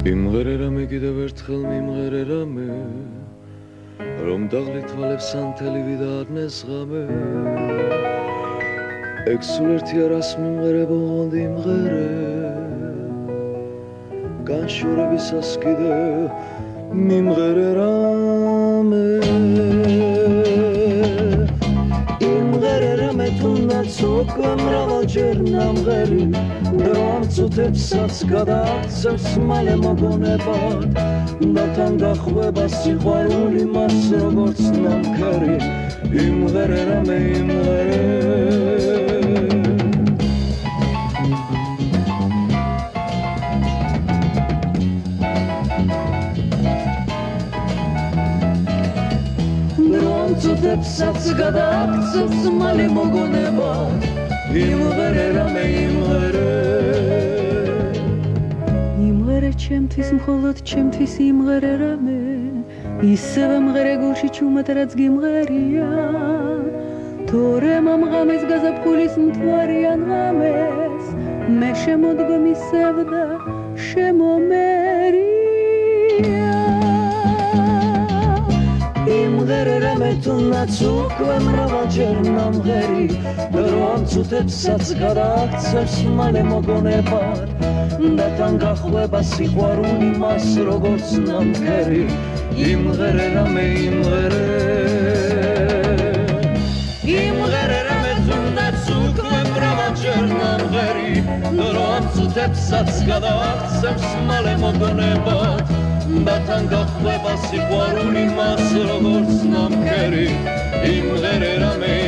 იმღერე რამე კიდევ ერთხელ მიმღერე რამე რომ დაღლითვალებს ანთელი და არნეს ღამე ეგ სულ ერთი არას მიმღერე ბოღონდი იმღერე განშორებისას კიდევ მიმღერე რამე იმღერე რამე თუნდაც უკვე მრავალჯერ ნამღერი რომ წუთებსაც გადააქცევს მალე მოგონებად და თან გახვება სიყვარული მას როგორც ნამქერი იმღერე რამე იმღერე წუთებსაც გადააქცევს მალე მოგონებად იმღერე რამე იმღერე იმღერე ჩემთვის მხოლოდ ჩემთვის იმღერე რამე ისევე მღერე გულში ჩუმად რაც გიმღერია თორემ ამ ღამეს გაზაფხულის მთვარიან ღამეს მე შემოდგომ ისევ და შემომერია იმღერე რამე თუნდაც უკვე მრავალჯერ ნამღერი რომ წუთებსაც გადააქცევს მალე მოგონებად და თან გახვება სიყვარული მას როგორც ნამქერი იმღერე რამე იმღერე იმღერე რამე თუნდაც უკვე მრავალჯერ ნამღერი რომ წუთებსაც გადააქცევს მალე მოგონებად და თან გახვება სიყვარული მას როგორც ნამქერი იმღერე რამე